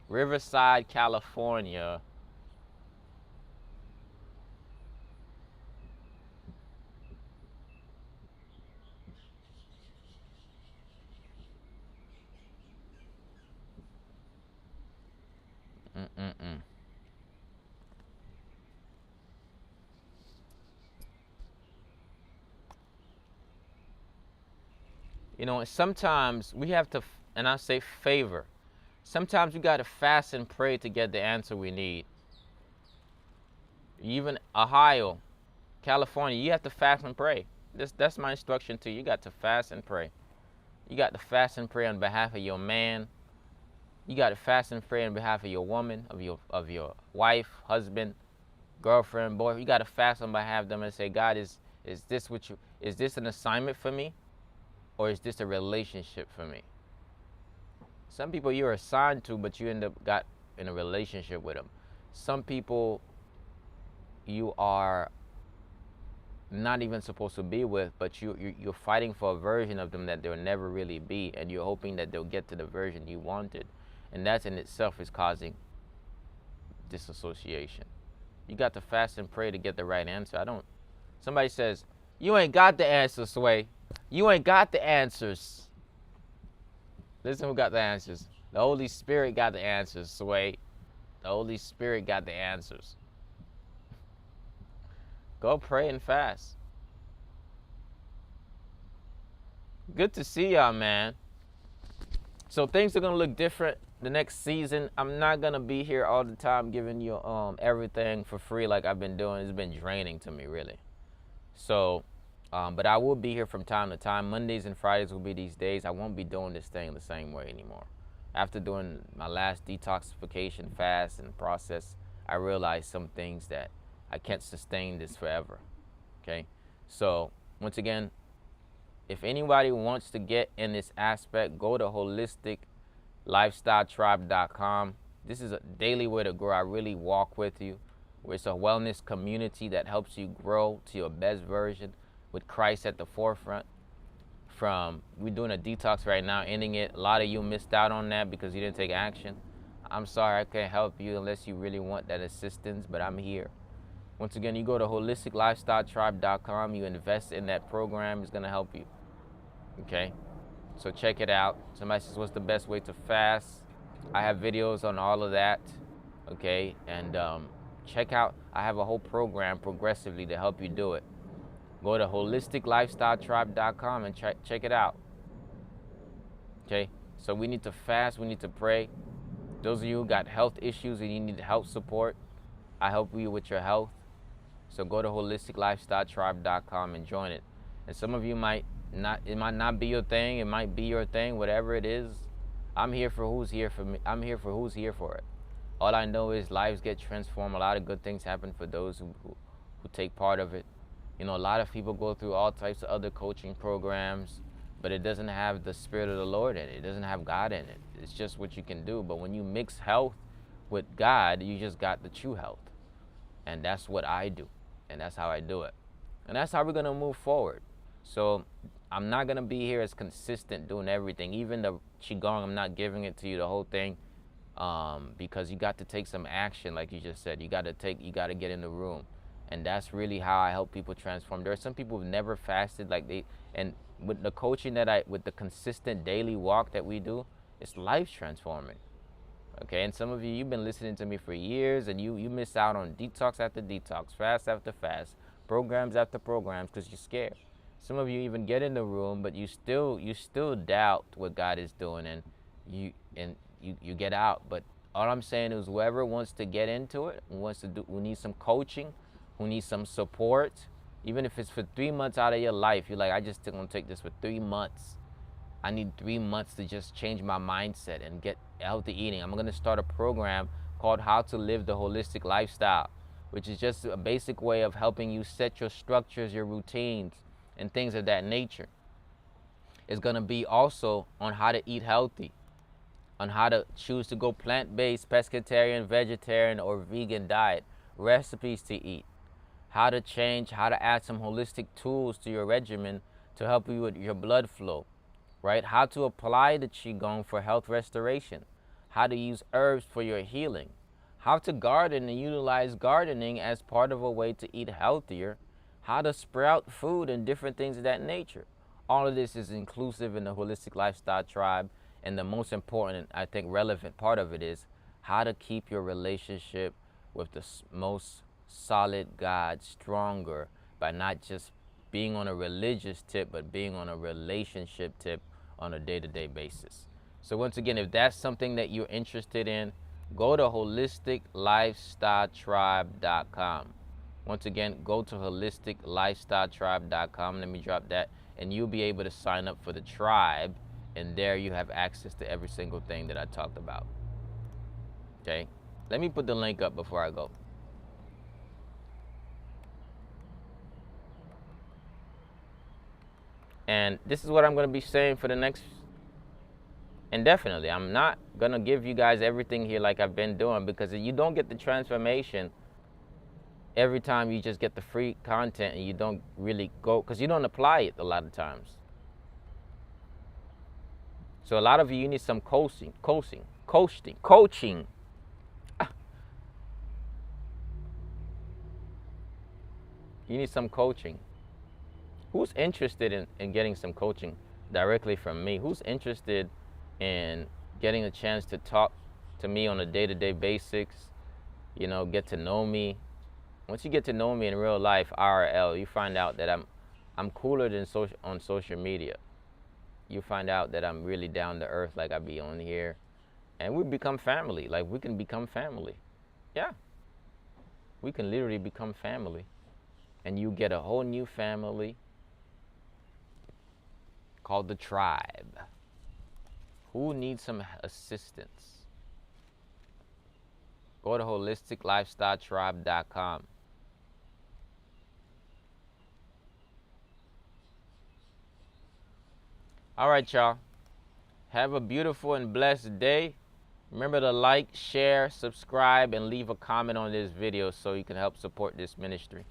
Speaker 1: Riverside, California. You know, sometimes we have to, and I say favor. Sometimes we got to fast and pray to get the answer we need. Even Ohio, California, you have to fast and pray. That's my instruction to you. You got to fast and pray. You got to fast and pray on behalf of your man. You got to fast and pray on behalf of your woman, of your wife, husband, girlfriend, boy. You got to fast on behalf of them and say, God, is this an assignment for me? Or is this a relationship for me? Some people you're assigned to, but you end up got in a relationship with them. Some people you are not even supposed to be with, but you're fighting for a version of them that they'll never really be, and you're hoping that they'll get to the version you wanted. And that in itself is causing disassociation. You got to fast and pray to get the right answer. Somebody says, You ain't got the answers, Sway. You ain't got the answers. Listen, who got the answers? The Holy Spirit got the answers, Sway. The Holy Spirit got the answers. Go pray and fast. Good to see y'all, man. So things are gonna look different the next season. I'm not gonna be here all the time giving you everything for free like I've been doing. It's been draining to me, really. So, but I will be here from time to time. Mondays and Fridays will be these days. I won't be doing this thing the same way anymore. After doing my last detoxification fast and process, I realized some things that I can't sustain this forever. Okay, so once again, if anybody wants to get in this aspect, go to holisticlifestyletribe.com. This is a daily way to grow. I really walk with you. It's a wellness community that helps you grow to your best version with Christ at the forefront. We're doing a detox right now, ending it. A lot of you missed out on that because you didn't take action. I'm sorry, I can't help you unless you really want that assistance, but I'm here. Once again, you go to holisticlifestyletribe.com, you invest in that program, it's gonna help you. Okay? So check it out. Somebody says, what's the best way to fast? I have videos on all of that. Okay? And check out, I have a whole program progressively to help you do it. Go to holisticlifestyletribe.com and check it out. Okay? So we need to fast, we need to pray. Those of you who got health issues and you need health support, I help you with your health. So go to holisticlifestyletribe.com and join it. And some of you might not, it might not be your thing, it might be your thing, whatever it is. I'm here for who's here for me. I'm here for who's here for it. All I know is lives get transformed. A lot of good things happen for those who take part of it. You know, a lot of people go through all types of other coaching programs, but it doesn't have the Spirit of the Lord in it. It doesn't have God in it. It's just what you can do. But when you mix health with God, you just got the true health. And that's what I do. And that's how I do it. And that's how we're going to move forward. So I'm not going to be here as consistent doing everything. Even the Qigong, I'm not giving it to you the whole thing because you got to take some action, like you just said. You got to get in the room. And that's really how I help people transform. There are some people who've never fasted and with the coaching with the consistent daily walk that we do, it's life transforming. Okay, and some of you, you've been listening to me for years and you miss out on detox after detox, fast after fast, programs after programs because you're scared. Some of you even get in the room, but you still doubt what God is doing and you get out. But all I'm saying is whoever wants to get into it, who needs some coaching, who needs some support, even if it's for 3 months out of your life, you're like, I just gonna take this for 3 months. I need 3 months to just change my mindset and get healthy eating. I'm gonna start a program called How to Live the Holistic Lifestyle, which is just a basic way of helping you set your structures, your routines, and things of that nature. It's gonna be also on how to eat healthy, on how to choose to go plant-based, pescatarian, vegetarian, or vegan diet, recipes to eat, how to add some holistic tools to your regimen to help you with your blood flow, right? How to apply the Qigong for health restoration, how to use herbs for your healing, how to garden and utilize gardening as part of a way to eat healthier, how to sprout food and different things of that nature. All of this is inclusive in the Holistic Lifestyle Tribe, and the most important, I think, relevant part of it is how to keep your relationship with the most solid God stronger by not just being on a religious tip, but being on a relationship tip on a day-to-day basis. So once again, if that's something that you're interested in, go to holisticlifestyletribe.com. Once again, go to holisticlifestyletribe.com. Let me drop that, and you'll be able to sign up for the tribe, and there you have access to every single thing that I talked about. Okay? Let me put the link up before I go. And this is what I'm going to be saying for the next indefinitely. I'm not going to give you guys everything here like I've been doing, because you don't get the transformation every time you just get the free content and you don't really go, because you don't apply it a lot of times. So a lot of you need some coaching. You need some coaching. Who's interested in getting some coaching directly from me? Who's interested in getting a chance to talk to me on a day-to-day basics, you know, get to know me? Once you get to know me in real life, IRL, you find out that I'm cooler than on social media. You find out that I'm really down to earth, like I be on here, and we become family. Like, we can become family. Yeah, we can literally become family, and you get a whole new family called the tribe. Who needs some assistance? Go to holisticlifestyletribe.com. All right, y'all. Have a beautiful and blessed day. Remember to like, share, subscribe, and leave a comment on this video so you can help support this ministry.